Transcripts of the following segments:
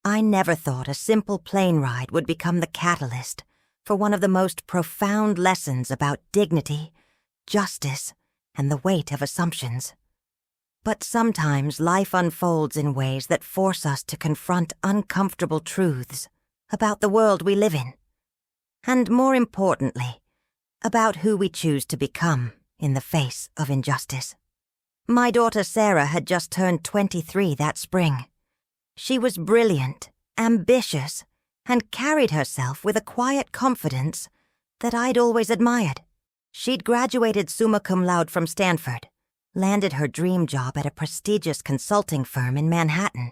I never thought a simple plane ride would become the catalyst for one of the most profound lessons about dignity, justice, and the weight of assumptions. But sometimes life unfolds in ways that force us to confront uncomfortable truths about the world we live in, and more importantly, about who we choose to become in the face of injustice. My daughter Sarah had just turned 23 that spring. She was brilliant, ambitious, and carried herself with a quiet confidence that I'd always admired. She'd graduated summa cum laude from Stanford, landed her dream job at a prestigious consulting firm in Manhattan,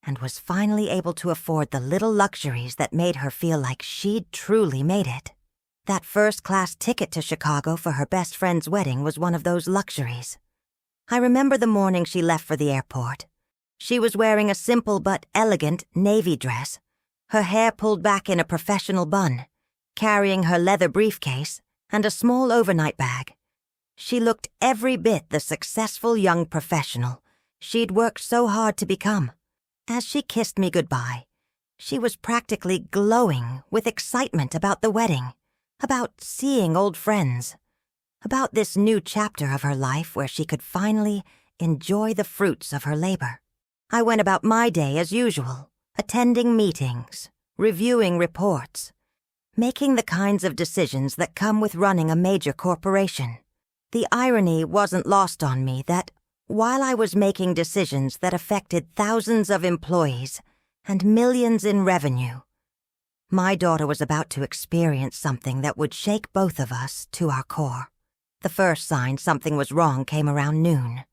and was finally able to afford the little luxuries that made her feel like she'd truly made it. That first-class ticket to Chicago for her best friend's wedding was one of those luxuries. I remember the morning she left for the airport. She was wearing a simple but elegant navy dress, her hair pulled back in a professional bun, carrying her leather briefcase and a small overnight bag. She looked every bit the successful young professional she'd worked so hard to become. As she kissed me goodbye, she was practically glowing with excitement about the wedding, about seeing old friends, about this new chapter of her life where she could finally enjoy the fruits of her labor. I went about my day as usual, attending meetings, reviewing reports, making the kinds of decisions that come with running a major corporation. The irony wasn't lost on me that, while I was making decisions that affected thousands of employees and millions in revenue, my daughter was about to experience something that would shake both of us to our core. The first sign something was wrong came around noon.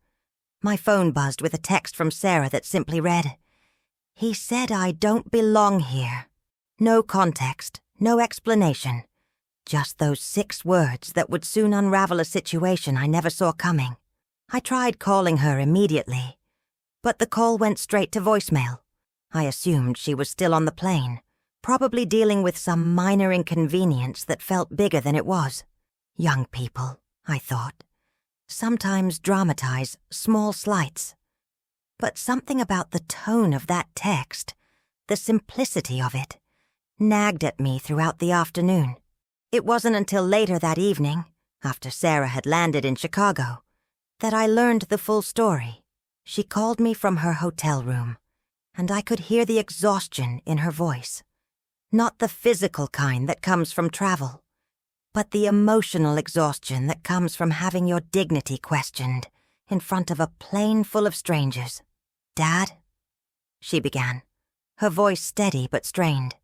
My phone buzzed with a text from Sarah that simply read, "He said I don't belong here." No context, no explanation. Just those 6 words that would soon unravel a situation I never saw coming. I tried calling her immediately, but the call went straight to voicemail. I assumed she was still on the plane, probably dealing with some minor inconvenience that felt bigger than it was. Young people, I thought, sometimes dramatize small slights. But something about the tone of that text, the simplicity of it, nagged at me throughout the afternoon. It wasn't until later that evening, after Sarah had landed in Chicago, that I learned the full story. She called me from her hotel room, and I could hear the exhaustion in her voice. Not the physical kind that comes from travel, but the emotional exhaustion that comes from having your dignity questioned in front of a plane full of strangers. "Dad," she began, her voice steady but strained.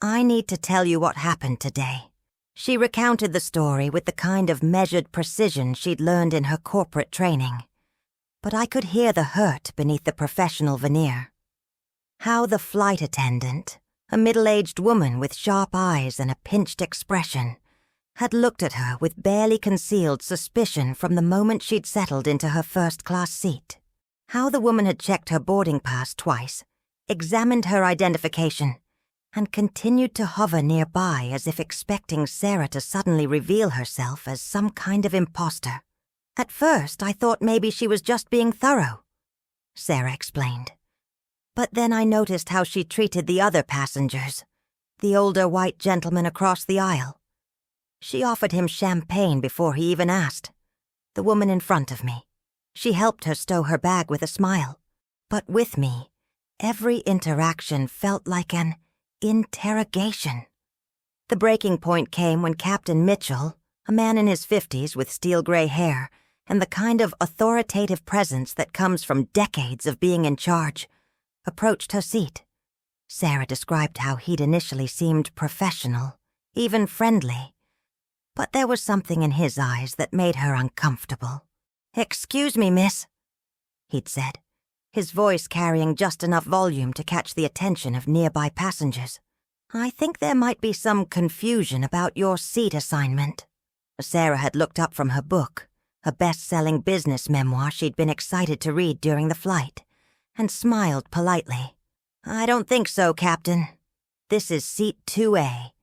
"I need to tell you what happened today." She recounted the story with the kind of measured precision she'd learned in her corporate training, but I could hear the hurt beneath the professional veneer. How the flight attendant, a middle-aged woman with sharp eyes and a pinched expression, had looked at her with barely concealed suspicion from the moment she'd settled into her first-class seat. How the woman had checked her boarding pass twice, examined her identification, and continued to hover nearby as if expecting Sarah to suddenly reveal herself as some kind of imposter. "At first, I thought maybe she was just being thorough," Sarah explained. "But then I noticed how she treated the other passengers, the older white gentleman across the aisle. She offered him champagne before he even asked. The woman in front of me. She helped her stow her bag with a smile. But with me, every interaction felt like an interrogation. The breaking point came when Captain Mitchell, a man in his 50s with steel-gray hair and the kind of authoritative presence that comes from decades of being in charge, approached her seat. Sarah described how he'd initially seemed professional, even friendly, but there was something in his eyes that made her uncomfortable. "Excuse me, miss," he'd said, his voice carrying just enough volume to catch the attention of nearby passengers. "I think there might be some confusion about your seat assignment." Sarah had looked up from her book, a best-selling business memoir she'd been excited to read during the flight, and smiled politely. "I don't think so, Captain. This is seat 2A,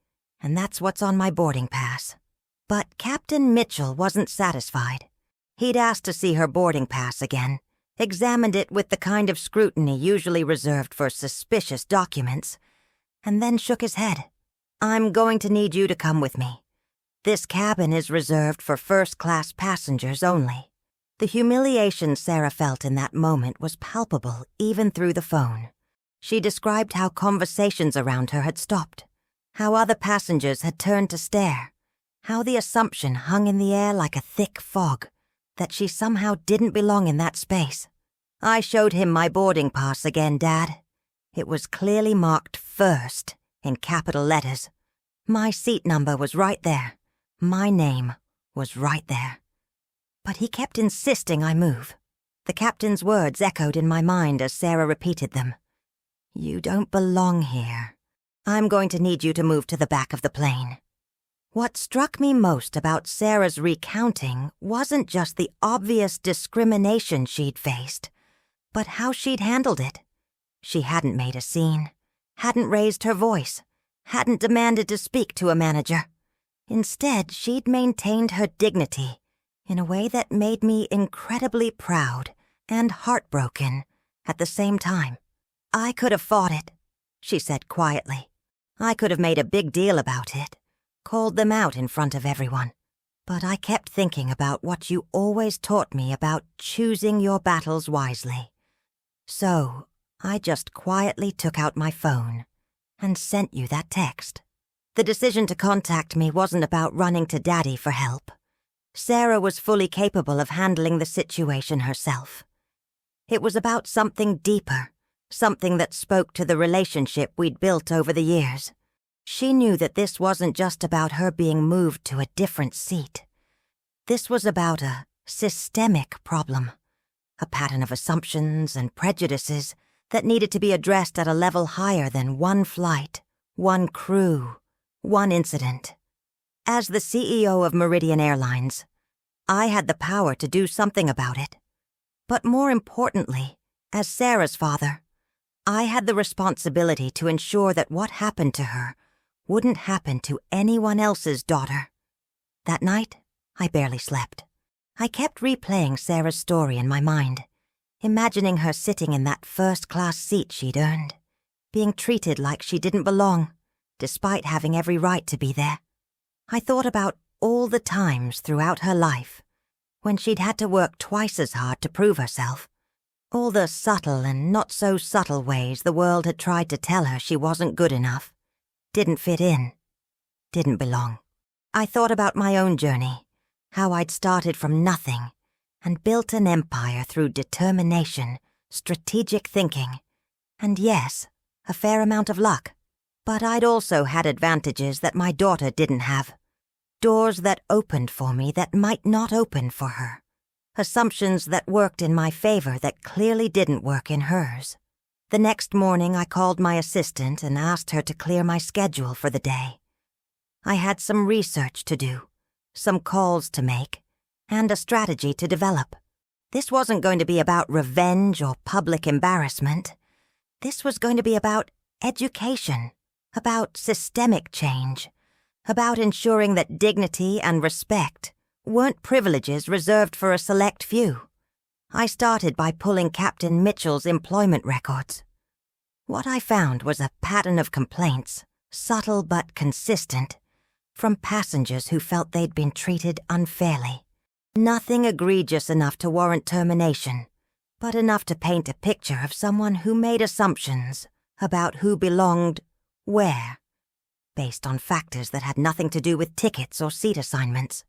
and that's what's on my boarding pass." But Captain Mitchell wasn't satisfied. He'd asked to see her boarding pass again, examined it with the kind of scrutiny usually reserved for suspicious documents, and then shook his head. "I'm going to need you to come with me. This cabin is reserved for first-class passengers only." The humiliation Sarah felt in that moment was palpable even through the phone. She described how conversations around her had stopped, how other passengers had turned to stare, how the assumption hung in the air like a thick fog that she somehow didn't belong in that space. I showed him my boarding pass again, Dad. It was clearly marked first in capital letters. My seat number was right there. My name was right there. But he kept insisting I move. The captain's words echoed in my mind as Sarah repeated them. "You don't belong here. I'm going to need you to move to the back of the plane." What struck me most about Sarah's recounting wasn't just the obvious discrimination she'd faced, but how she'd handled it. She hadn't made a scene, hadn't raised her voice, hadn't demanded to speak to a manager. Instead, she'd maintained her dignity in a way that made me incredibly proud and heartbroken at the same time. "I could have fought it," she said quietly. "I could have made a big deal about it, called them out in front of everyone. But I kept thinking about what you always taught me about choosing your battles wisely. So I just quietly took out my phone and sent you that text." The decision to contact me wasn't about running to Daddy for help. Sarah was fully capable of handling the situation herself. It was about something deeper, something that spoke to the relationship we'd built over the years. She knew that this wasn't just about her being moved to a different seat. This was about a systemic problem, a pattern of assumptions and prejudices that needed to be addressed at a level higher than one flight, one crew, one incident. As the CEO of Meridian Airlines, I had the power to do something about it. But more importantly, as Sarah's father, I had the responsibility to ensure that what happened to her wouldn't happen to anyone else's daughter. That night, I barely slept. I kept replaying Sarah's story in my mind, imagining her sitting in that first-class seat she'd earned, being treated like she didn't belong, despite having every right to be there. I thought about all the times throughout her life when she'd had to work twice as hard to prove herself, all the subtle and not-so-subtle ways the world had tried to tell her she wasn't good enough, didn't fit in, didn't belong. I thought about my own journey, how I'd started from nothing and built an empire through determination, strategic thinking, and yes, a fair amount of luck. But I'd also had advantages that my daughter didn't have. Doors that opened for me that might not open for her. Assumptions that worked in my favor that clearly didn't work in hers. The next morning I called my assistant and asked her to clear my schedule for the day. I had some research to do, some calls to make, and a strategy to develop. This wasn't going to be about revenge or public embarrassment. This was going to be about education, about systemic change, about ensuring that dignity and respect weren't privileges reserved for a select few. I started by pulling Captain Mitchell's employment records. What I found was a pattern of complaints, subtle but consistent, from passengers who felt they'd been treated unfairly. Nothing egregious enough to warrant termination, but enough to paint a picture of someone who made assumptions about who belonged where, based on factors that had nothing to do with tickets or seat assignments.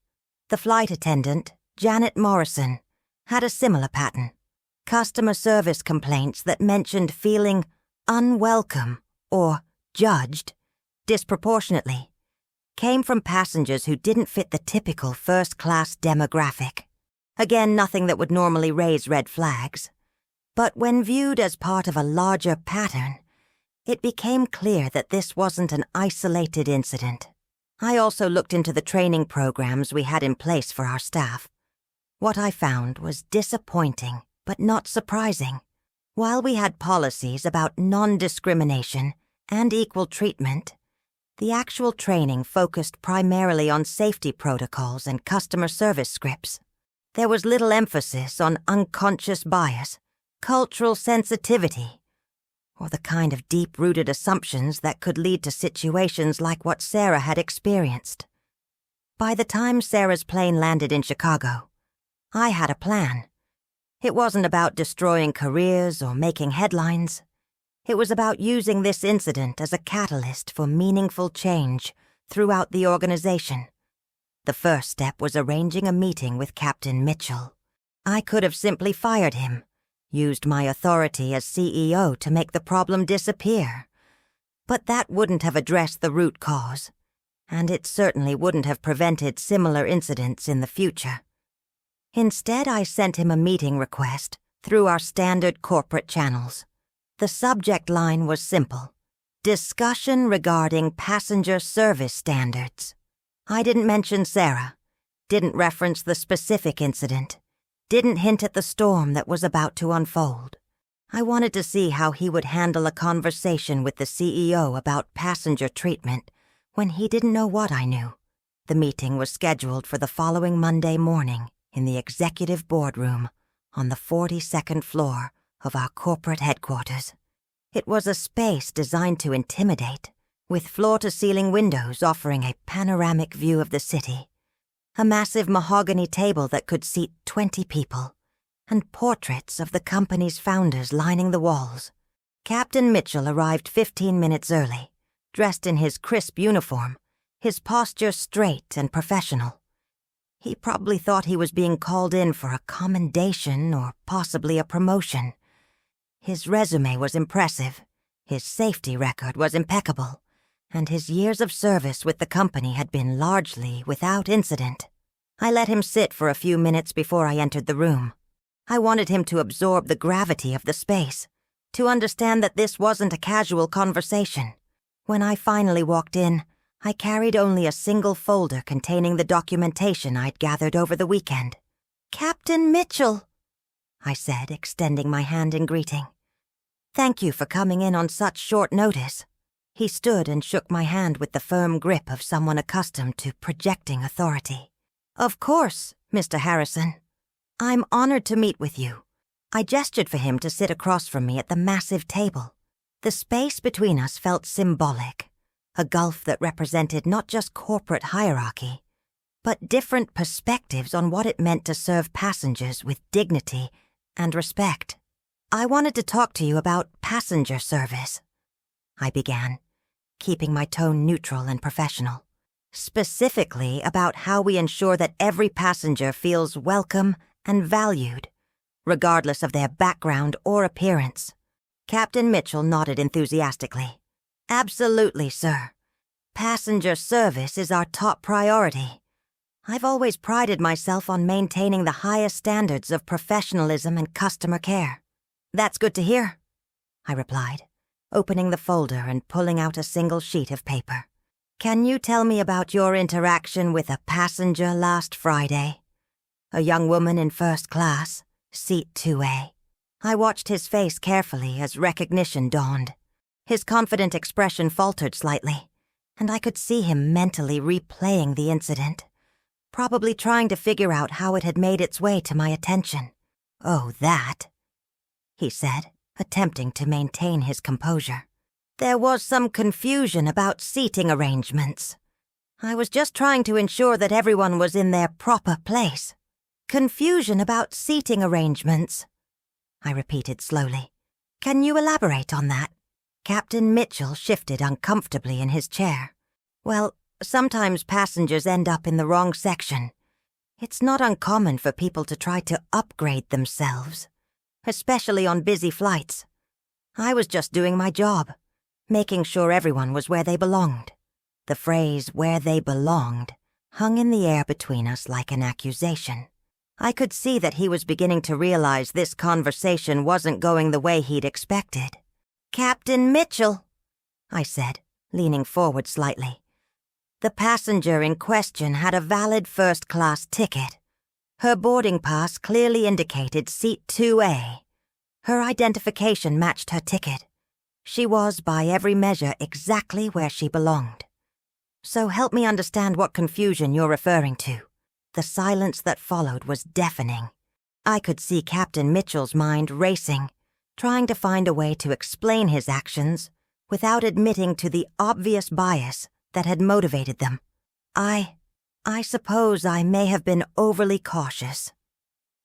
The flight attendant, Janet Morrison, had a similar pattern. Customer service complaints that mentioned feeling unwelcome or judged disproportionately came from passengers who didn't fit the typical first-class demographic. Again, nothing that would normally raise red flags. But when viewed as part of a larger pattern, it became clear that this wasn't an isolated incident. I also looked into the training programs we had in place for our staff. What I found was disappointing, but not surprising. While we had policies about non-discrimination and equal treatment, the actual training focused primarily on safety protocols and customer service scripts. There was little emphasis on unconscious bias, cultural sensitivity, or the kind of deep-rooted assumptions that could lead to situations like what Sarah had experienced. By the time Sarah's plane landed in Chicago, I had a plan. It wasn't about destroying careers or making headlines. It was about using this incident as a catalyst for meaningful change throughout the organization. The first step was arranging a meeting with Captain Mitchell. I could have simply fired him, used my authority as CEO to make the problem disappear. But that wouldn't have addressed the root cause, and it certainly wouldn't have prevented similar incidents in the future. Instead, I sent him a meeting request through our standard corporate channels. The subject line was simple: discussion regarding passenger service standards. I didn't mention Sarah, didn't reference the specific incident, didn't hint at the storm that was about to unfold. I wanted to see how he would handle a conversation with the CEO about passenger treatment when he didn't know what I knew. The meeting was scheduled for the following Monday morning in the executive boardroom on the 42nd floor of our corporate headquarters. It was a space designed to intimidate, with floor-to-ceiling windows offering a panoramic view of the city, a massive mahogany table that could seat 20 people, and portraits of the company's founders lining the walls. Captain Mitchell arrived 15 minutes early, dressed in his crisp uniform, his posture straight and professional. He probably thought he was being called in for a commendation or possibly a promotion. His resume was impressive, his safety record was impeccable, and his years of service with the company had been largely without incident. I let him sit for a few minutes before I entered the room. I wanted him to absorb the gravity of the space, to understand that this wasn't a casual conversation. When I finally walked in, I carried only a single folder containing the documentation I'd gathered over the weekend. "Captain Mitchell," I said, extending my hand in greeting. "Thank you for coming in on such short notice." He stood and shook my hand with the firm grip of someone accustomed to projecting authority. "Of course, Mr. Harrison. I'm honored to meet with you." I gestured for him to sit across from me at the massive table. The space between us felt symbolic, a gulf that represented not just corporate hierarchy, but different perspectives on what it meant to serve passengers with dignity and respect. "I wanted to talk to you about passenger service," I began, keeping my tone neutral and professional. "Specifically about how we ensure that every passenger feels welcome and valued, regardless of their background or appearance." Captain Mitchell nodded enthusiastically. "Absolutely, sir. Passenger service is our top priority. I've always prided myself on maintaining the highest standards of professionalism and customer care." "That's good to hear," I replied, opening the folder and pulling out a single sheet of paper. "Can you tell me about your interaction with a passenger last Friday? A young woman in first class, seat 2A. I watched his face carefully as recognition dawned. His confident expression faltered slightly, and I could see him mentally replaying the incident, probably trying to figure out how it had made its way to my attention. "Oh, that," he said, attempting to maintain his composure. "There was some confusion about seating arrangements. I was just trying to ensure that everyone was in their proper place." "Confusion about seating arrangements," I repeated slowly. "Can you elaborate on that?" Captain Mitchell shifted uncomfortably in his chair. "Well, sometimes passengers end up in the wrong section. It's not uncommon for people to try to upgrade themselves, especially on busy flights. I was just doing my job, making sure everyone was where they belonged." The phrase "where they belonged" hung in the air between us like an accusation. I could see that he was beginning to realize this conversation wasn't going the way he'd expected. "Captain Mitchell," I said, leaning forward slightly. "The passenger in question had a valid first-class ticket. Her boarding pass clearly indicated seat 2A. Her identification matched her ticket. She was, by every measure, exactly where she belonged. So help me understand what confusion you're referring to." The silence that followed was deafening. I could see Captain Mitchell's mind racing, trying to find a way to explain his actions without admitting to the obvious bias that had motivated them. I suppose I may have been overly cautious,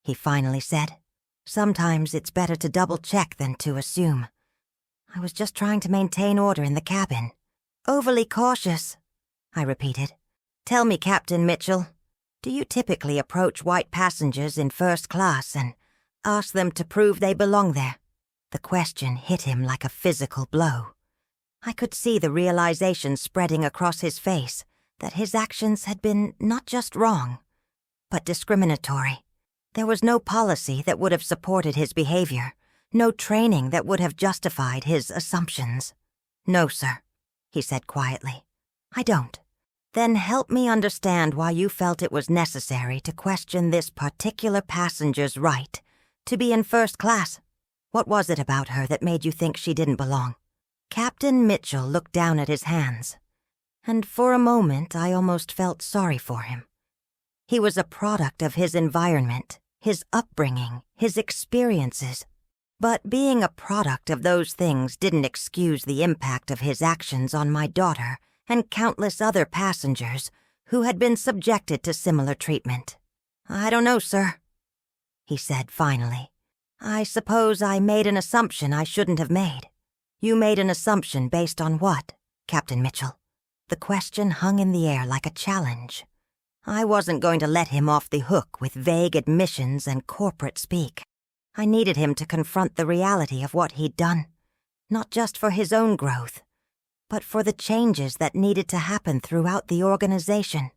he finally said. Sometimes it's better to double-check than to assume. I was just trying to maintain order in the cabin. Overly cautious, I repeated. Tell me, Captain Mitchell, do you typically approach white passengers in first class and ask them to prove they belong there? The question hit him like a physical blow. I could see the realization spreading across his face that his actions had been not just wrong, but discriminatory. There was no policy that would have supported his behavior, no training that would have justified his assumptions. No, sir, he said quietly. I don't. Then help me understand why you felt it was necessary to question this particular passenger's right to be in first class. What was it about her that made you think she didn't belong? Captain Mitchell looked down at his hands, and for a moment I almost felt sorry for him. He was a product of his environment, his upbringing, his experiences. But being a product of those things didn't excuse the impact of his actions on my daughter and countless other passengers who had been subjected to similar treatment. I don't know, sir, he said finally. I suppose I made an assumption I shouldn't have made. You made an assumption based on what, Captain Mitchell? The question hung in the air like a challenge. I wasn't going to let him off the hook with vague admissions and corporate speak. I needed him to confront the reality of what he'd done, not just for his own growth, but for the changes that needed to happen throughout the organization.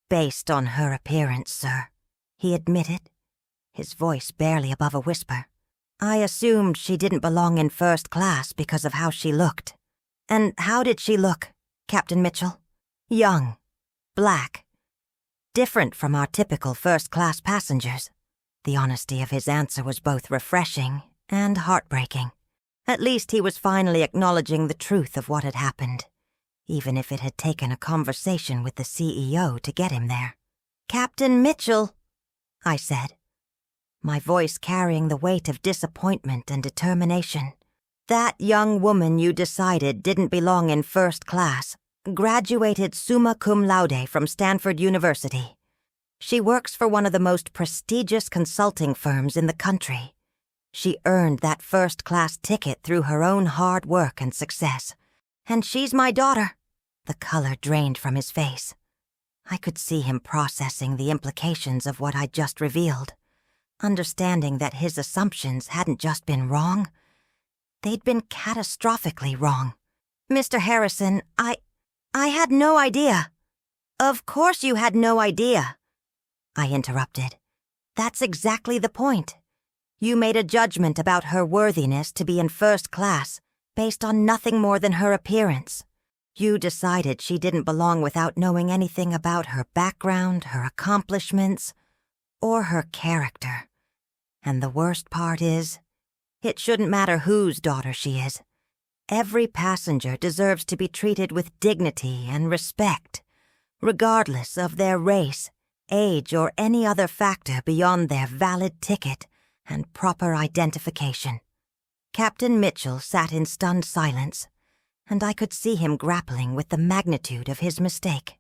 Based on her appearance, sir, he admitted, his voice barely above a whisper. I assumed she didn't belong in first class because of how she looked. And how did she look, Captain Mitchell? Young, black, different from our typical first-class passengers. The honesty of his answer was both refreshing and heartbreaking. At least he was finally acknowledging the truth of what had happened, even if it had taken a conversation with the CEO to get him there. Captain Mitchell, I said, my voice carrying the weight of disappointment and determination. That young woman you decided didn't belong in first class graduated summa cum laude from Stanford University. She works for one of the most prestigious consulting firms in the country. She earned that first-class ticket through her own hard work and success. And she's my daughter. The color drained from his face. I could see him processing the implications of what I'd just revealed, understanding that his assumptions hadn't just been wrong. They'd been catastrophically wrong. Mr. Harrison, I had no idea. Of course you had no idea, I interrupted. That's exactly the point. You made a judgment about her worthiness to be in first class based on nothing more than her appearance. You decided she didn't belong without knowing anything about her background, her accomplishments, or her character. And the worst part is, it shouldn't matter whose daughter she is. Every passenger deserves to be treated with dignity and respect, regardless of their race, age, or any other factor beyond their valid ticket and proper identification. Captain Mitchell sat in stunned silence, and I could see him grappling with the magnitude of his mistake.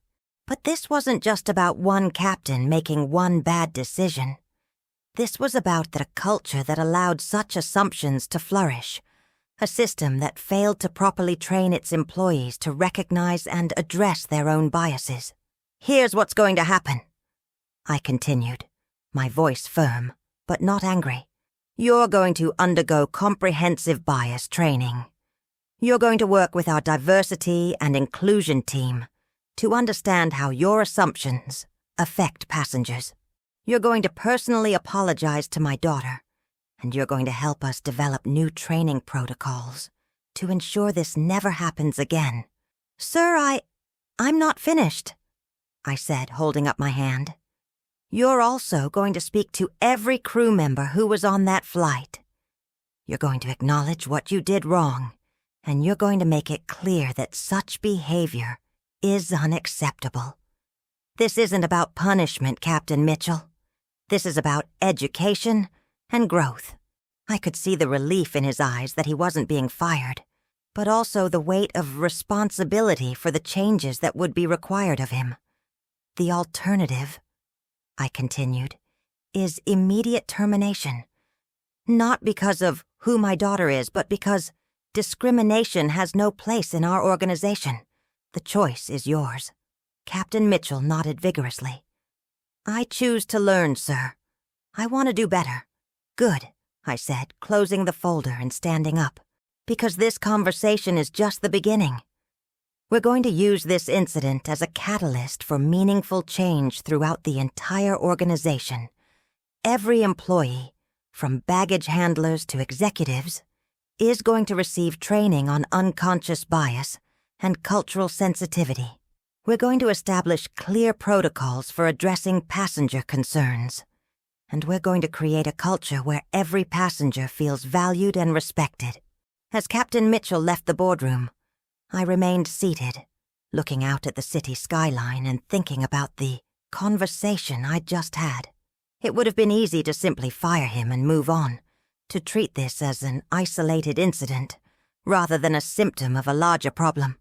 But this wasn't just about one captain making one bad decision. This was about the culture that allowed such assumptions to flourish, a system that failed to properly train its employees to recognize and address their own biases. Here's what's going to happen, I continued, my voice firm, but not angry. You're going to undergo comprehensive bias training. You're going to work with our diversity and inclusion team to understand how your assumptions affect passengers. You're going to personally apologize to my daughter, and you're going to help us develop new training protocols to ensure this never happens again. Sir, I'm not finished, I said, holding up my hand. You're also going to speak to every crew member who was on that flight. You're going to acknowledge what you did wrong, and you're going to make it clear that such behavior is unacceptable. This isn't about punishment, Captain Mitchell. This is about education and growth. I could see the relief in his eyes that he wasn't being fired, but also the weight of responsibility for the changes that would be required of him. The alternative, I continued, is immediate termination. Not because of who my daughter is, but because discrimination has no place in our organization. The choice is yours. Captain Mitchell nodded vigorously. I choose to learn, sir. I want to do better. Good, I said, closing the folder and standing up, because this conversation is just the beginning. We're going to use this incident as a catalyst for meaningful change throughout the entire organization. Every employee, from baggage handlers to executives, is going to receive training on unconscious bias and cultural sensitivity. We're going to establish clear protocols for addressing passenger concerns. And we're going to create a culture where every passenger feels valued and respected. As Captain Mitchell left the boardroom, I remained seated, looking out at the city skyline and thinking about the conversation I'd just had. It would have been easy to simply fire him and move on, to treat this as an isolated incident, rather than a symptom of a larger problem.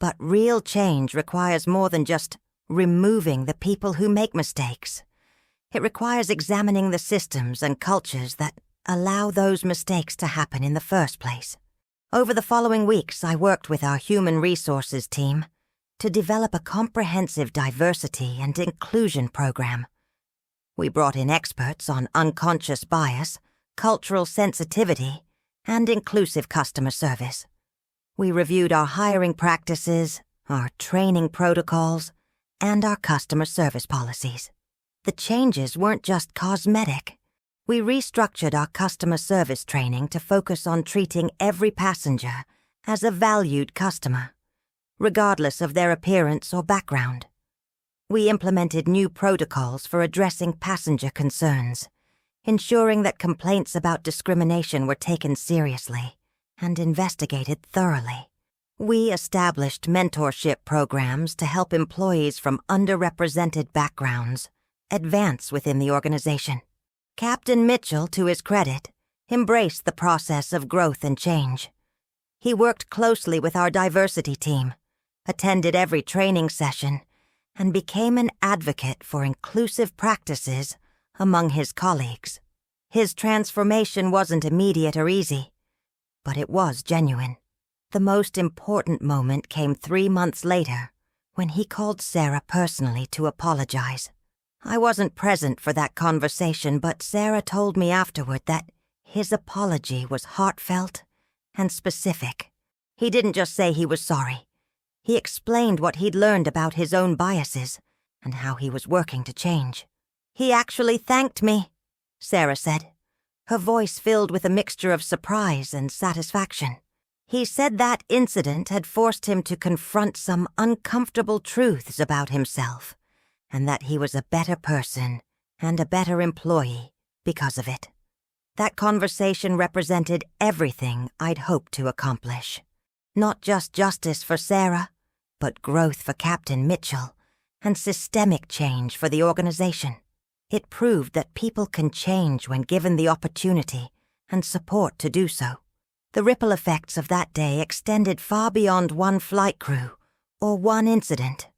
But real change requires more than just removing the people who make mistakes. It requires examining the systems and cultures that allow those mistakes to happen in the first place. Over the following weeks, I worked with our human resources team to develop a comprehensive diversity and inclusion program. We brought in experts on unconscious bias, cultural sensitivity, and inclusive customer service. We reviewed our hiring practices, our training protocols, and our customer service policies. The changes weren't just cosmetic. We restructured our customer service training to focus on treating every passenger as a valued customer, regardless of their appearance or background. We implemented new protocols for addressing passenger concerns, ensuring that complaints about discrimination were taken seriously and investigated thoroughly. We established mentorship programs to help employees from underrepresented backgrounds advance within the organization. Captain Mitchell, to his credit, embraced the process of growth and change. He worked closely with our diversity team, attended every training session, and became an advocate for inclusive practices among his colleagues. His transformation wasn't immediate or easy, but it was genuine. The most important moment came 3 months later, when he called Sarah personally to apologize. I wasn't present for that conversation, but Sarah told me afterward that his apology was heartfelt and specific. He didn't just say he was sorry. He explained what he'd learned about his own biases and how he was working to change. He actually thanked me, Sarah said, her voice filled with a mixture of surprise and satisfaction. He said that incident had forced him to confront some uncomfortable truths about himself, and that he was a better person and a better employee because of it. That conversation represented everything I'd hoped to accomplish. Not just justice for Sarah, but growth for Captain Mitchell and systemic change for the organization. It proved that people can change when given the opportunity and support to do so. The ripple effects of that day extended far beyond one flight crew or one incident.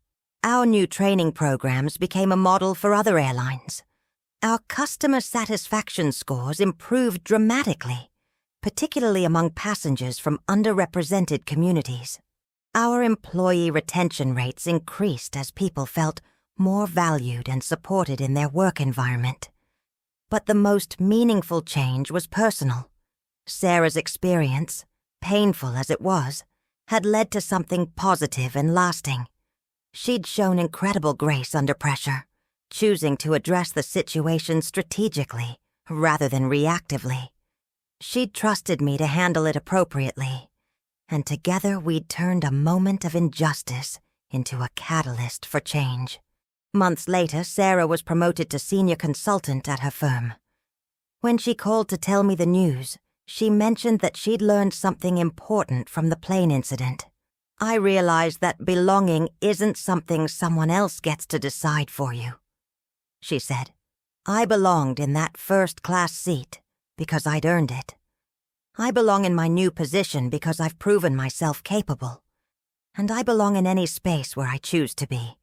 Our new training programs became a model for other airlines. Our customer satisfaction scores improved dramatically, particularly among passengers from underrepresented communities. Our employee retention rates increased as people felt more valued and supported in their work environment. But the most meaningful change was personal. Sarah's experience, painful as it was, had led to something positive and lasting. She'd shown incredible grace under pressure, choosing to address the situation strategically rather than reactively. She'd trusted me to handle it appropriately, and together we'd turned a moment of injustice into a catalyst for change. Months later, Sarah was promoted to senior consultant at her firm. When she called to tell me the news, she mentioned that she'd learned something important from the plane incident. I realized that belonging isn't something someone else gets to decide for you," she said. "I belonged in that first-class seat because I'd earned it. I belong in my new position because I've proven myself capable. And I belong in any space where I choose to be,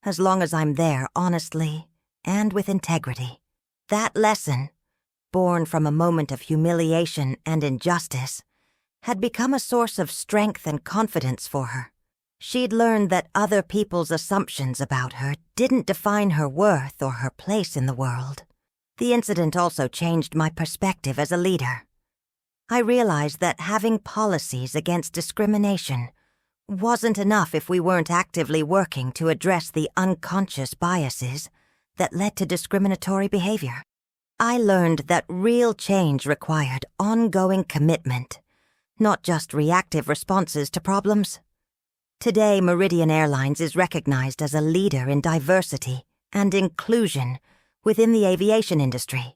as long as I'm there honestly and with integrity." That lesson, born from a moment of humiliation and injustice, had become a source of strength and confidence for her. She'd learned that other people's assumptions about her didn't define her worth or her place in the world. The incident also changed my perspective as a leader. I realized that having policies against discrimination wasn't enough if we weren't actively working to address the unconscious biases that led to discriminatory behavior. I learned that real change required ongoing commitment, not just reactive responses to problems. Today, Meridian Airlines is recognized as a leader in diversity and inclusion within the aviation industry.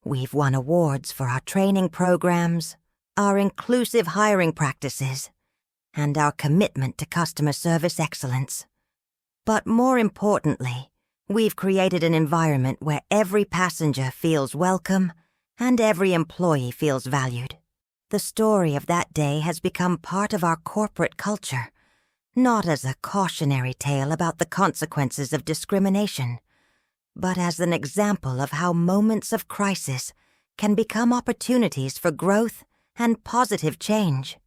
We've won awards for our training programs, our inclusive hiring practices, and our commitment to customer service excellence. But more importantly, we've created an environment where every passenger feels welcome and every employee feels valued. The story of that day has become part of our corporate culture, not as a cautionary tale about the consequences of discrimination, but as an example of how moments of crisis can become opportunities for growth and positive change.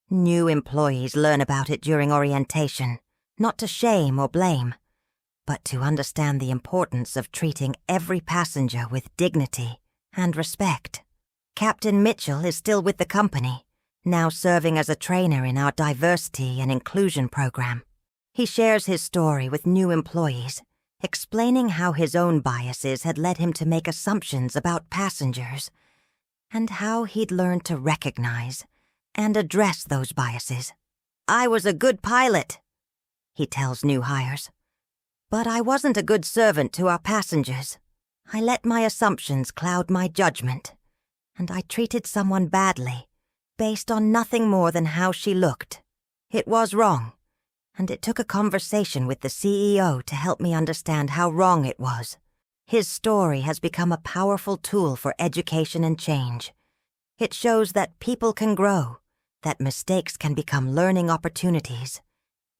New employees learn about it during orientation, not to shame or blame, but to understand the importance of treating every passenger with dignity and respect. Captain Mitchell is still with the company, now serving as a trainer in our diversity and inclusion program. He shares his story with new employees, explaining how his own biases had led him to make assumptions about passengers, and how he'd learned to recognize and address those biases. "I was a good pilot," he tells new hires, "but I wasn't a good servant to our passengers. I let my assumptions cloud my judgment, and I treated someone badly based on nothing more than how she looked. It was wrong, and it took a conversation with the CEO to help me understand how wrong it was." His story has become a powerful tool for education and change. It shows that people can grow, that mistakes can become learning opportunities,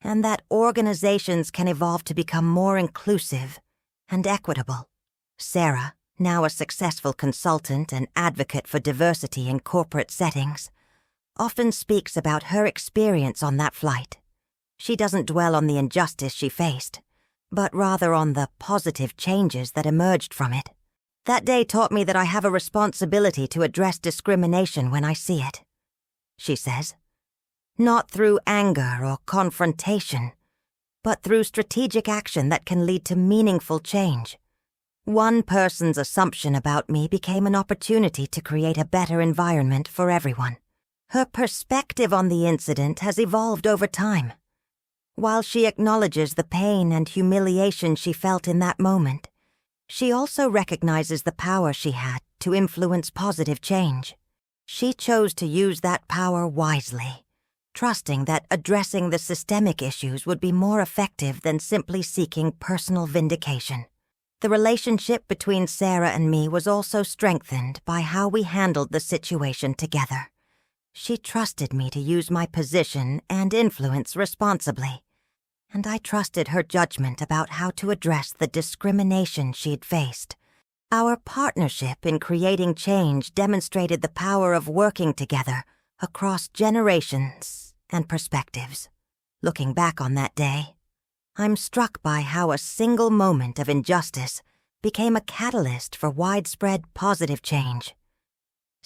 and that organizations can evolve to become more inclusive and equitable. Sarah, now a successful consultant and advocate for diversity in corporate settings, often speaks about her experience on that flight. She doesn't dwell on the injustice she faced, but rather on the positive changes that emerged from it. "That day taught me that I have a responsibility to address discrimination when I see it," she says. "Not through anger or confrontation, but through strategic action that can lead to meaningful change. One person's assumption about me became an opportunity to create a better environment for everyone." Her perspective on the incident has evolved over time. While she acknowledges the pain and humiliation she felt in that moment, she also recognizes the power she had to influence positive change. She chose to use that power wisely, trusting that addressing the systemic issues would be more effective than simply seeking personal vindication. The relationship between Sarah and me was also strengthened by how we handled the situation together. She trusted me to use my position and influence responsibly, and I trusted her judgment about how to address the discrimination she'd faced. Our partnership in creating change demonstrated the power of working together across generations and perspectives. Looking back on that day, I'm struck by how a single moment of injustice became a catalyst for widespread positive change.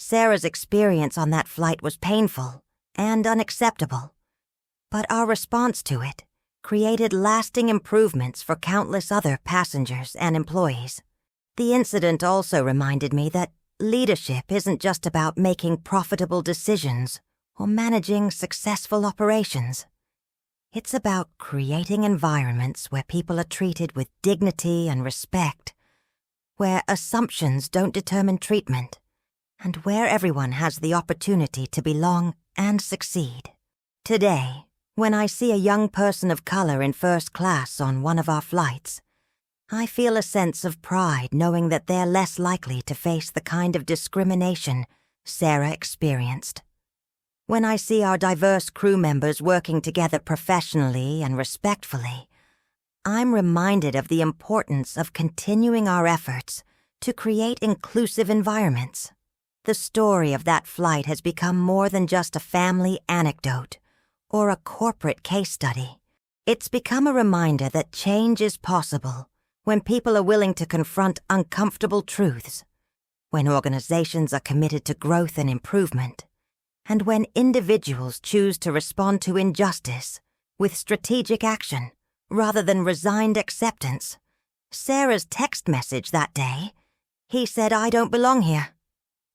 Sarah's experience on that flight was painful and unacceptable, but our response to it created lasting improvements for countless other passengers and employees. The incident also reminded me that leadership isn't just about making profitable decisions or managing successful operations. It's about creating environments where people are treated with dignity and respect, where assumptions don't determine treatment, and where everyone has the opportunity to belong and succeed. Today, When I see a young person of color in first class on one of our flights, I feel a sense of pride knowing that they're less likely to face the kind of discrimination Sarah experienced. When I see our diverse crew members working together professionally and respectfully, I'm reminded of the importance of continuing our efforts to create inclusive environments. The story of that flight has become more than just a family anecdote or a corporate case study. It's become a reminder that change is possible when people are willing to confront uncomfortable truths, when organizations are committed to growth and improvement, and when individuals choose to respond to injustice with strategic action rather than resigned acceptance. Sarah's text message that day, "He said I don't belong here,"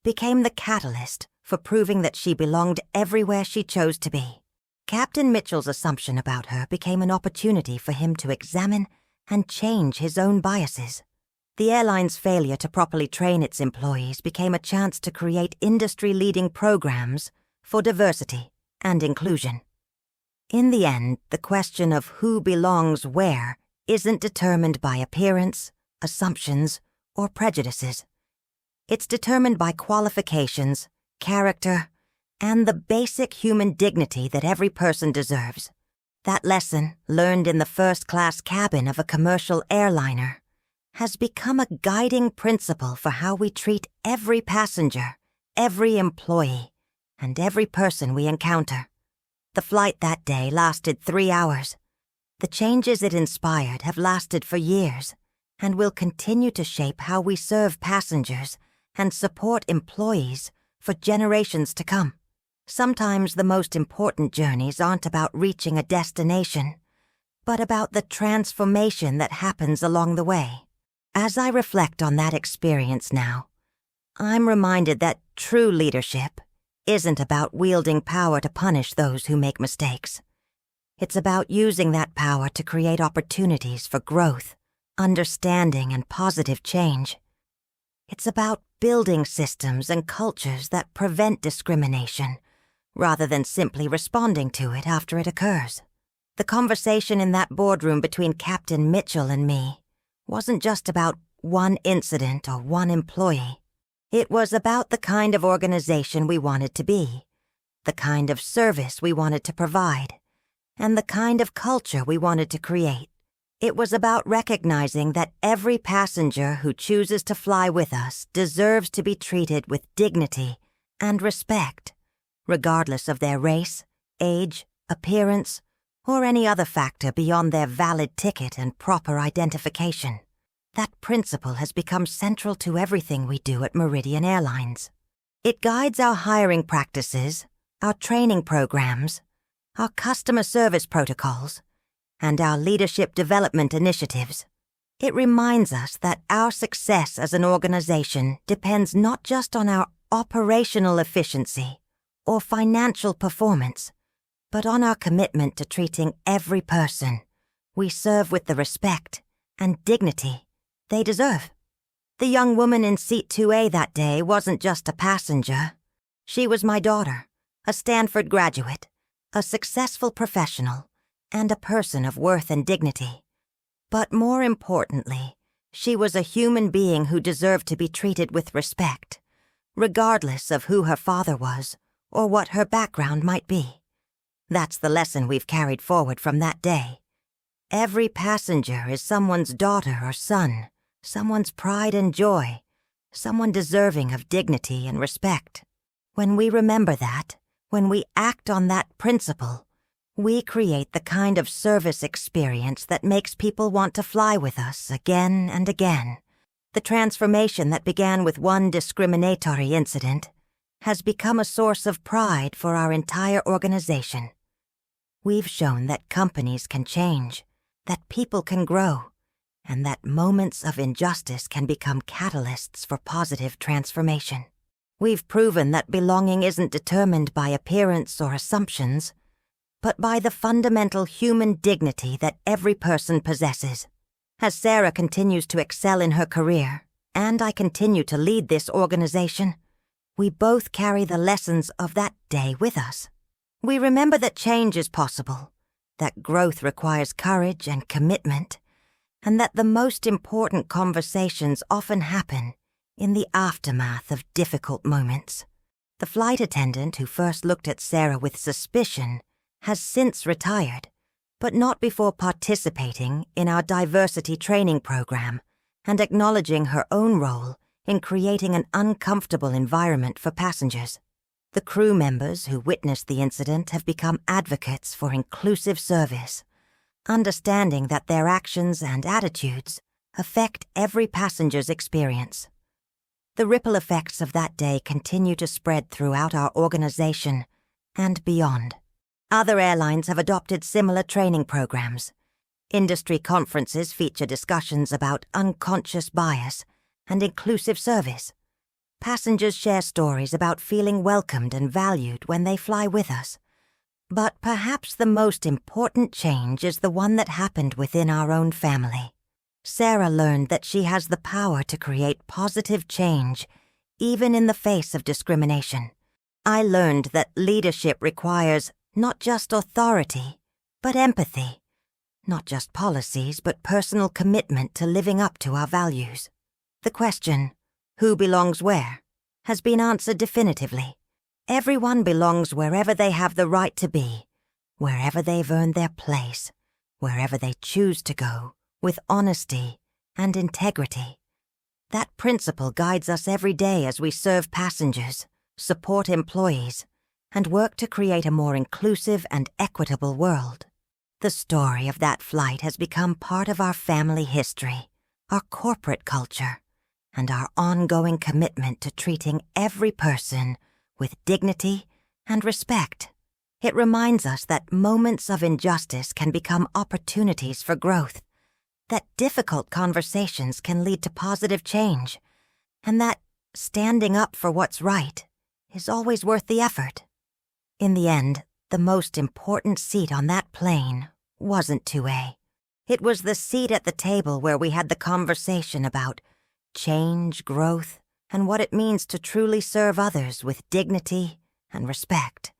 became the catalyst for proving that she belonged everywhere she chose to be. Captain Mitchell's assumption about her became an opportunity for him to examine and change his own biases. The airline's failure to properly train its employees became a chance to create industry-leading programs for diversity and inclusion. In the end, the question of who belongs where isn't determined by appearance, assumptions, or prejudices. It's determined by qualifications, character, and the basic human dignity that every person deserves. That lesson, learned in the first-class cabin of a commercial airliner, has become a guiding principle for how we treat every passenger, every employee, and every person we encounter. The flight that day lasted 3 hours. The changes it inspired have lasted for years and will continue to shape how we serve passengers and support employees for generations to come. Sometimes the most important journeys aren't about reaching a destination, but about the transformation that happens along the way. As I reflect on that experience now, I'm reminded that true leadership isn't about wielding power to punish those who make mistakes. It's about using that power to create opportunities for growth, understanding, and positive change. It's about building systems and cultures that prevent discrimination, rather than simply responding to it after it occurs. The conversation in that boardroom between Captain Mitchell and me wasn't just about one incident or one employee. It was about the kind of organization we wanted to be, the kind of service we wanted to provide, and the kind of culture we wanted to create. It was about recognizing that every passenger who chooses to fly with us deserves to be treated with dignity and respect, regardless of their race, age, appearance, or any other factor beyond their valid ticket and proper identification. That principle has become central to everything we do at Meridian Airlines. It guides our hiring practices, our training programs, our customer service protocols, and our leadership development initiatives. It reminds us that our success as an organization depends not just on our operational efficiency or financial performance, but on our commitment to treating every person we serve with the respect and dignity they deserve. The young woman in seat 2A that day wasn't just a passenger. She was my daughter, a Stanford graduate, a successful professional, and a person of worth and dignity. But more importantly, she was a human being who deserved to be treated with respect, regardless of who her father was or what her background might be. That's the lesson we've carried forward from that day. Every passenger is someone's daughter or son, someone's pride and joy, someone deserving of dignity and respect. When we remember that, when we act on that principle, we create the kind of service experience that makes people want to fly with us again and again. The transformation that began with one discriminatory incident has become a source of pride for our entire organization. We've shown that companies can change, that people can grow, and that moments of injustice can become catalysts for positive transformation. We've proven that belonging isn't determined by appearance or assumptions, but by the fundamental human dignity that every person possesses. As Sarah continues to excel in her career, and I continue to lead this organization, we both carry the lessons of that day with us. We remember that change is possible, that growth requires courage and commitment, and that the most important conversations often happen in the aftermath of difficult moments. The flight attendant who first looked at Sarah with suspicion has since retired, but not before participating in our diversity training program and acknowledging her own role in creating an uncomfortable environment for passengers. The crew members who witnessed the incident have become advocates for inclusive service, understanding that their actions and attitudes affect every passenger's experience. The ripple effects of that day continue to spread throughout our organization and beyond. Other airlines have adopted similar training programs. Industry conferences feature discussions about unconscious bias and inclusive service. Passengers share stories about feeling welcomed and valued when they fly with us. But perhaps the most important change is the one that happened within our own family. Sarah learned that she has the power to create positive change, even in the face of discrimination. I learned that leadership requires not just authority, but empathy. Not just policies, but personal commitment to living up to our values. The question, who belongs where, has been answered definitively. Everyone belongs wherever they have the right to be, wherever they've earned their place, wherever they choose to go, with honesty and integrity. That principle guides us every day as we serve passengers, support employees, and work to create a more inclusive and equitable world. The story of that flight has become part of our family history, our corporate culture, and our ongoing commitment to treating every person with dignity and respect. It reminds us that moments of injustice can become opportunities for growth, that difficult conversations can lead to positive change, and that standing up for what's right is always worth the effort. In the end, the most important seat on that plane wasn't 2A. It was the seat at the table where we had the conversation about change, growth, and what it means to truly serve others with dignity and respect.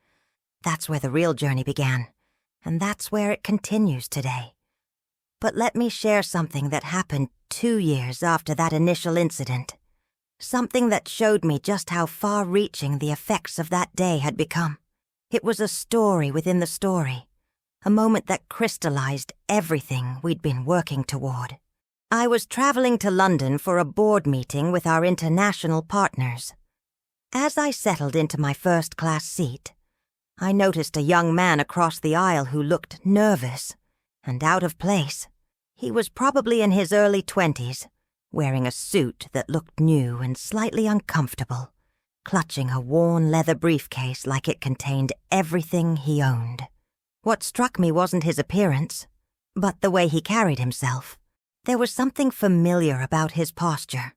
That's where the real journey began, and that's where it continues today. But let me share something that happened 2 years after that initial incident. Something that showed me just how far-reaching the effects of that day had become. It was a story within the story, a moment that crystallized everything we'd been working toward. I was traveling to London for a board meeting with our international partners. As I settled into my first-class seat, I noticed a young man across the aisle who looked nervous and out of place. He was probably in his early 20s, wearing a suit that looked new and slightly uncomfortable, clutching a worn leather briefcase like it contained everything he owned. What struck me wasn't his appearance, but the way he carried himself. There was something familiar about his posture,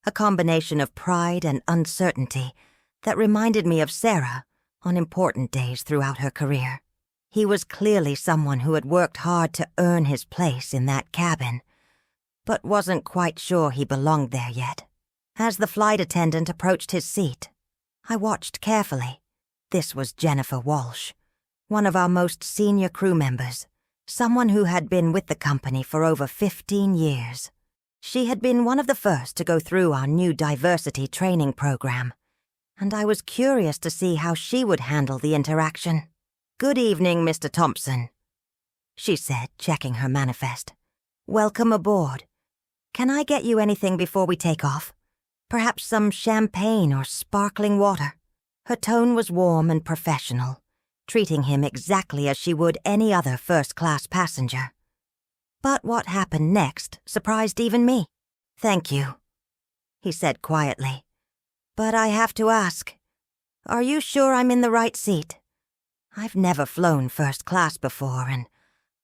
a combination of pride and uncertainty that reminded me of Sarah on important days throughout her career. He was clearly someone who had worked hard to earn his place in that cabin, but wasn't quite sure he belonged there yet. As the flight attendant approached his seat, I watched carefully. This was Jennifer Walsh, one of our most senior crew members, someone who had been with the company for over 15 years. She had been one of the first to go through our new diversity training program, and I was curious to see how she would handle the interaction. "Good evening, Mr. Thompson," she said, checking her manifest. "Welcome aboard. Can I get you anything before we take off? Perhaps some champagne or sparkling water?" Her tone was warm and professional, treating him exactly as she would any other first-class passenger. But what happened next surprised even me. "Thank you," he said quietly. "But I have to ask, are you sure I'm in the right seat? I've never flown first class before, and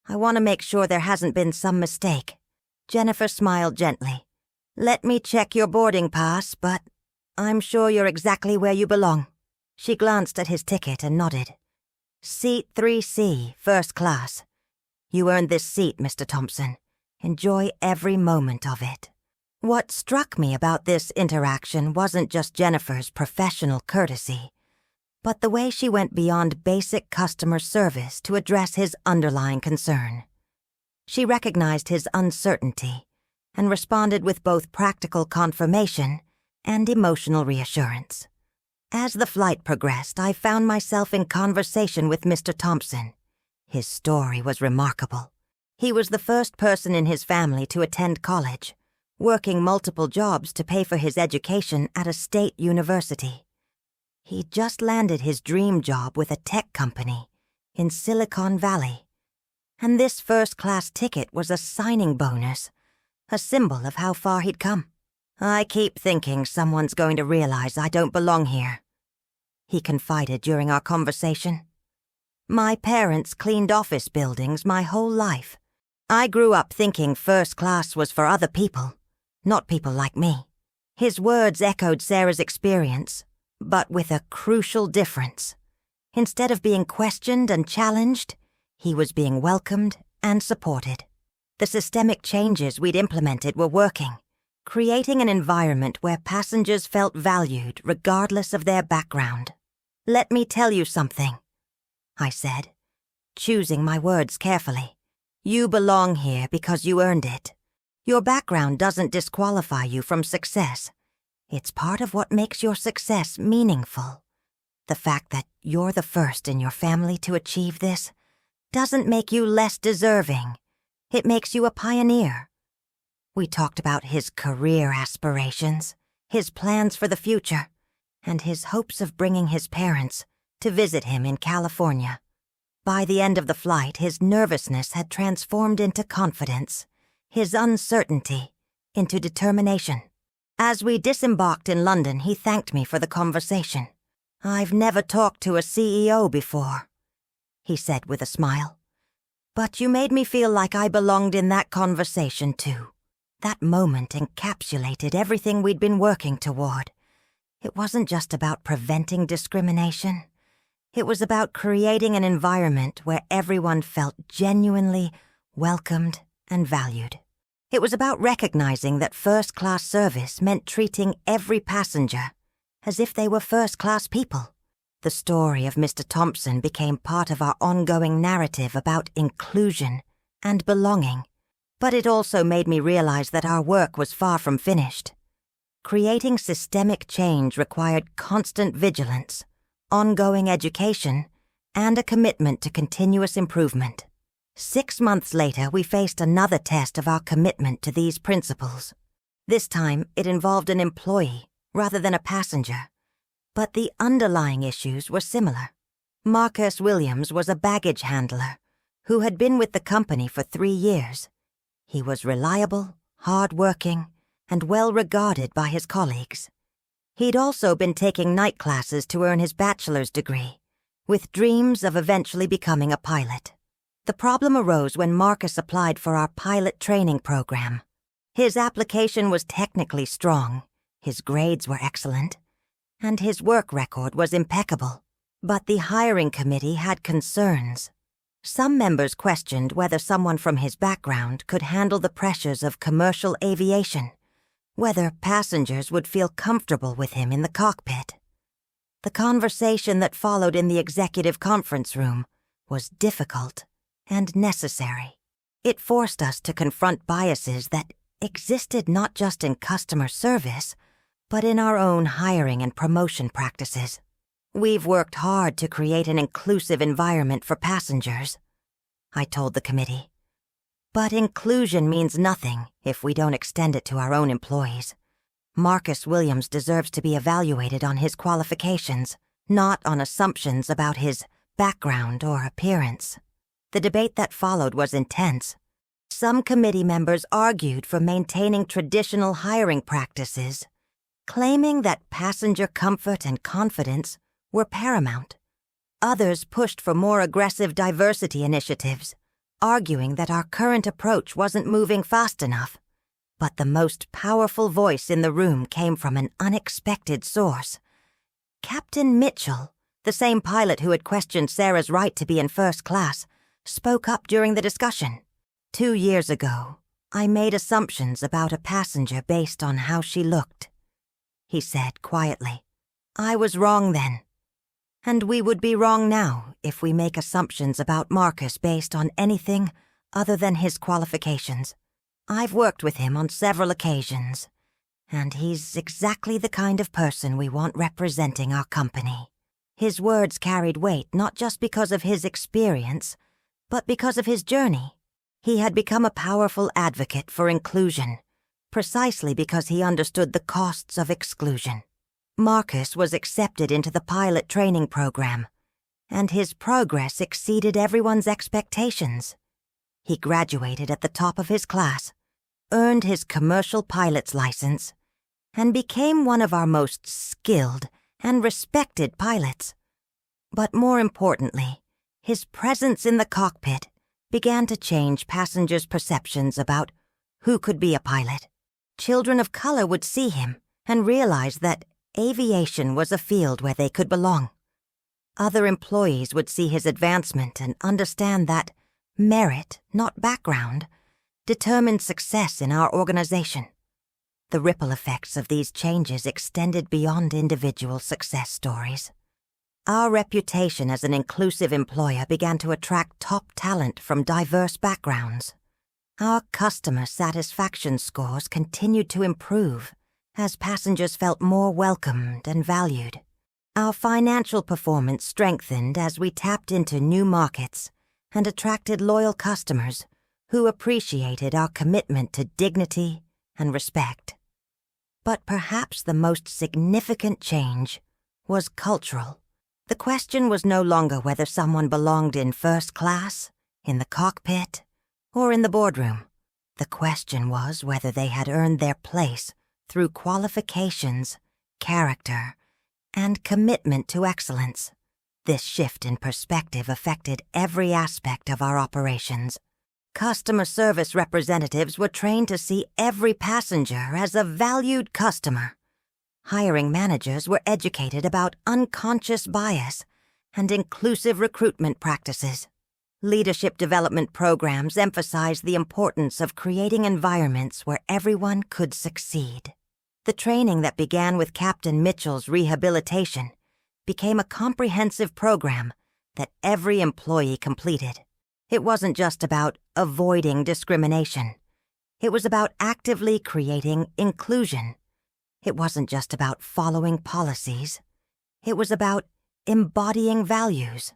I want to make sure there hasn't been some mistake." Jennifer smiled gently. "Let me check your boarding pass, but I'm sure you're exactly where you belong." She glanced at his ticket and nodded. "Seat 3C, first class. You earned this seat, Mr. Thompson. Enjoy every moment of it." What struck me about this interaction wasn't just Jennifer's professional courtesy, but the way she went beyond basic customer service to address his underlying concern. She recognized his uncertainty and responded with both practical confirmation and emotional reassurance. As the flight progressed, I found myself in conversation with Mr. Thompson. His story was remarkable. He was the first person in his family to attend college, working multiple jobs to pay for his education at a state university. He just landed his dream job with a tech company in Silicon Valley. And this first-class ticket was a signing bonus, a symbol of how far he'd come. "I keep thinking someone's going to realize I don't belong here," he confided during our conversation. "My parents cleaned office buildings my whole life. I grew up thinking first class was for other people, not people like me." His words echoed Sarah's experience, but with a crucial difference. Instead of being questioned and challenged, he was being welcomed and supported. The systemic changes we'd implemented were working, creating an environment where passengers felt valued regardless of their background. "Let me tell you something," I said, choosing my words carefully. "You belong here because you earned it. Your background doesn't disqualify you from success. It's part of what makes your success meaningful. The fact that you're the first in your family to achieve this doesn't make you less deserving. It makes you a pioneer." We talked about his career aspirations, his plans for the future, and his hopes of bringing his parents to visit him in California. By the end of the flight, his nervousness had transformed into confidence, his uncertainty into determination. As we disembarked in London, he thanked me for the conversation. "I've never talked to a CEO before," he said with a smile. "But you made me feel like I belonged in that conversation too." That moment encapsulated everything we'd been working toward. It wasn't just about preventing discrimination. It was about creating an environment where everyone felt genuinely welcomed and valued. It was about recognizing that first-class service meant treating every passenger as if they were first-class people. The story of Mr. Thompson became part of our ongoing narrative about inclusion and belonging. But it also made me realize that our work was far from finished. Creating systemic change required constant vigilance, ongoing education, and a commitment to continuous improvement. 6 months later, we faced another test of our commitment to these principles. This time, it involved an employee rather than a passenger, but the underlying issues were similar. Marcus Williams was a baggage handler who had been with the company for 3 years. He was reliable, hard-working, and well-regarded by his colleagues. He'd also been taking night classes to earn his bachelor's degree, with dreams of eventually becoming a pilot. The problem arose when Marcus applied for our pilot training program. His application was technically strong, his grades were excellent, and his work record was impeccable. But the hiring committee had concerns. Some members questioned whether someone from his background could handle the pressures of commercial aviation, whether passengers would feel comfortable with him in the cockpit. The conversation that followed in the executive conference room was difficult and necessary. It forced us to confront biases that existed not just in customer service, but in our own hiring and promotion practices. "We've worked hard to create an inclusive environment for passengers," I told the committee. "But inclusion means nothing if we don't extend it to our own employees. Marcus Williams deserves to be evaluated on his qualifications, not on assumptions about his background or appearance." The debate that followed was intense. Some committee members argued for maintaining traditional hiring practices, claiming that passenger comfort and confidence were paramount. Others pushed for more aggressive diversity initiatives, arguing that our current approach wasn't moving fast enough. But the most powerful voice in the room came from an unexpected source. Captain Mitchell, the same pilot who had questioned Sarah's right to be in first class, spoke up during the discussion. 2 years ago, I made assumptions about a passenger based on how she looked," he said quietly. "I was wrong then. And we would be wrong now if we make assumptions about Marcus based on anything other than his qualifications. I've worked with him on several occasions, and he's exactly the kind of person we want representing our company. His words carried weight not just because of his experience, but because of his journey. He had become a powerful advocate for inclusion, precisely because he understood the costs of exclusion. Marcus was accepted into the pilot training program, and his progress exceeded everyone's expectations. He graduated at the top of his class, earned his commercial pilot's license, and became one of our most skilled and respected pilots. But more importantly, his presence in the cockpit began to change passengers' perceptions about who could be a pilot. Children of color would see him and realize that aviation was a field where they could belong. Other employees would see his advancement and understand that merit, not background, determined success in our organization. The ripple effects of these changes extended beyond individual success stories. Our reputation as an inclusive employer began to attract top talent from diverse backgrounds. Our customer satisfaction scores continued to improve as passengers felt more welcomed and valued. Our financial performance strengthened as we tapped into new markets and attracted loyal customers who appreciated our commitment to dignity and respect. But perhaps the most significant change was cultural. The question was no longer whether someone belonged in first class, in the cockpit, or in the boardroom. The question was whether they had earned their place through qualifications, character, and commitment to excellence. This shift in perspective affected every aspect of our operations. Customer service representatives were trained to see every passenger as a valued customer. Hiring managers were educated about unconscious bias and inclusive recruitment practices. Leadership development programs emphasized the importance of creating environments where everyone could succeed. The training that began with Captain Mitchell's rehabilitation became a comprehensive program that every employee completed. It wasn't just about avoiding discrimination. It was about actively creating inclusion. It wasn't just about following policies. It was about embodying values.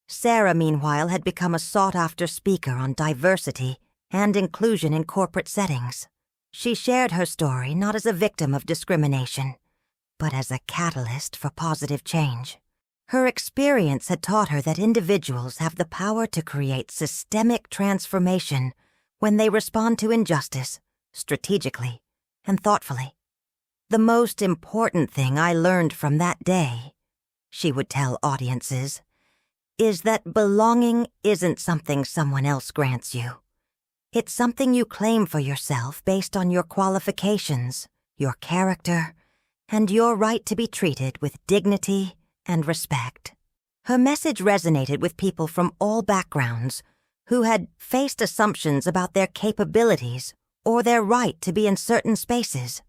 Sarah, meanwhile, had become a sought-after speaker on diversity and inclusion in corporate settings. She shared her story not as a victim of discrimination, but as a catalyst for positive change. Her experience had taught her that individuals have the power to create systemic transformation when they respond to injustice, strategically and thoughtfully. The most important thing I learned from that day, she would tell audiences, is that belonging isn't something someone else grants you. It's something you claim for yourself based on your qualifications, your character, and your right to be treated with dignity and respect. Her message resonated with people from all backgrounds who had faced assumptions about their capabilities or their right to be in certain spaces.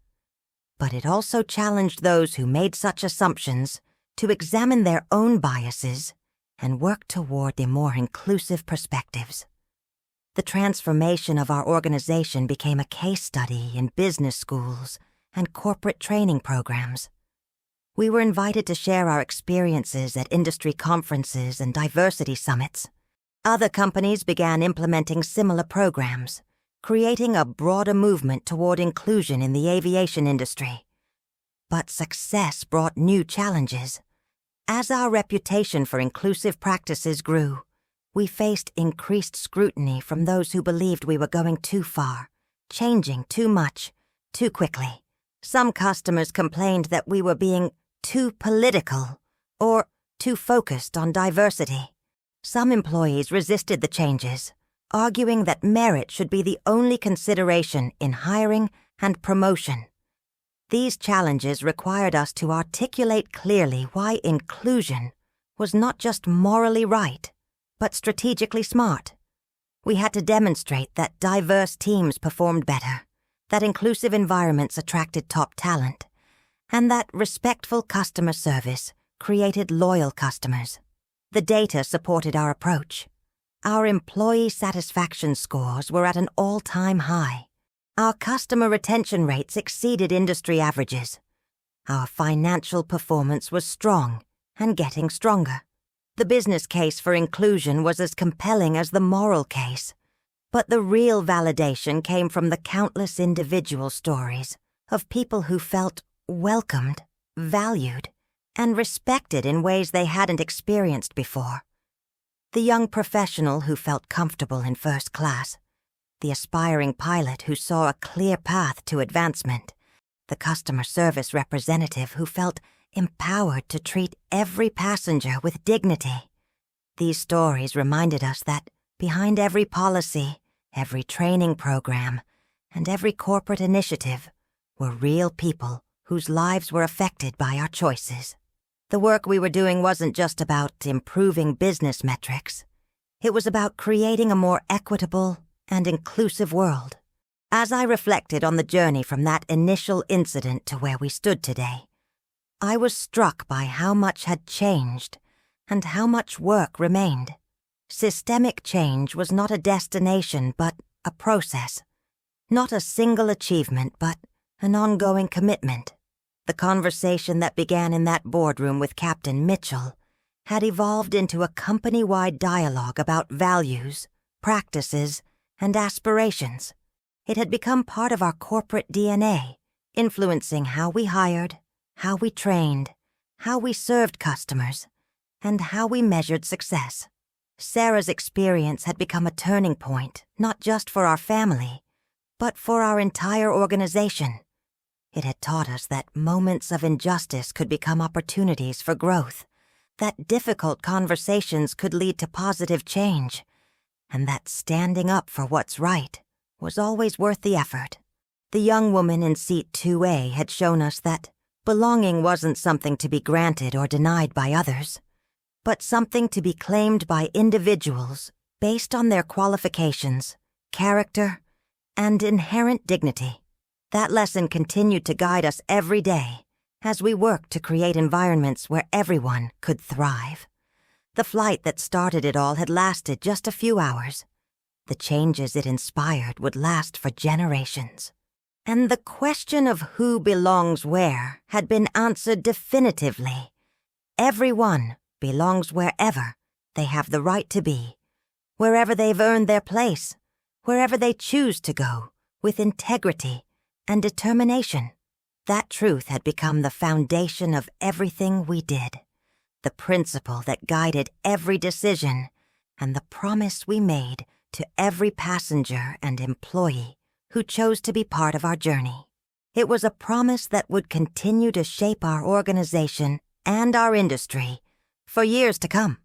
But it also challenged those who made such assumptions to examine their own biases and work toward the more inclusive perspectives. The transformation of our organization became a case study in business schools and corporate training programs. We were invited to share our experiences at industry conferences and diversity summits. Other companies began implementing similar programs, creating a broader movement toward inclusion in the aviation industry. But success brought new challenges. As our reputation for inclusive practices grew, we faced increased scrutiny from those who believed we were going too far, changing too much, too quickly. Some customers complained that we were being too political or too focused on diversity. Some employees resisted the changes, arguing that merit should be the only consideration in hiring and promotion. These challenges required us to articulate clearly why inclusion was not just morally right, but strategically smart. We had to demonstrate that diverse teams performed better, that inclusive environments attracted top talent, and that respectful customer service created loyal customers. The data supported our approach. Our employee satisfaction scores were at an all-time high. Our customer retention rates exceeded industry averages. Our financial performance was strong and getting stronger. The business case for inclusion was as compelling as the moral case. But the real validation came from the countless individual stories of people who felt welcomed, valued, and respected in ways they hadn't experienced before. The young professional who felt comfortable in first class, the aspiring pilot who saw a clear path to advancement, the customer service representative who felt empowered to treat every passenger with dignity. These stories reminded us that behind every policy, every training program, and every corporate initiative were real people whose lives were affected by our choices. The work we were doing wasn't just about improving business metrics. It was about creating a more equitable and inclusive world. As I reflected on the journey from that initial incident to where we stood today, I was struck by how much had changed and how much work remained. Systemic change was not a destination but a process, not a single achievement but an ongoing commitment. The conversation that began in that boardroom with Captain Mitchell had evolved into a company-wide dialogue about values, practices, and aspirations. It had become part of our corporate DNA, influencing how we hired, how we trained, how we served customers, and how we measured success. Sarah's experience had become a turning point, not just for our family, but for our entire organization. It had taught us that moments of injustice could become opportunities for growth, that difficult conversations could lead to positive change, and that standing up for what's right was always worth the effort. The young woman in seat 2A had shown us that belonging wasn't something to be granted or denied by others, but something to be claimed by individuals based on their qualifications, character, and inherent dignity. That lesson continued to guide us every day as we worked to create environments where everyone could thrive. The flight that started it all had lasted just a few hours. The changes it inspired would last for generations. And the question of who belongs where had been answered definitively. Everyone belongs wherever they have the right to be, wherever they've earned their place, wherever they choose to go, with integrity and determination. That truth had become the foundation of everything we did, the principle that guided every decision, and the promise we made to every passenger and employee who chose to be part of our journey. It was a promise that would continue to shape our organization and our industry for years to come.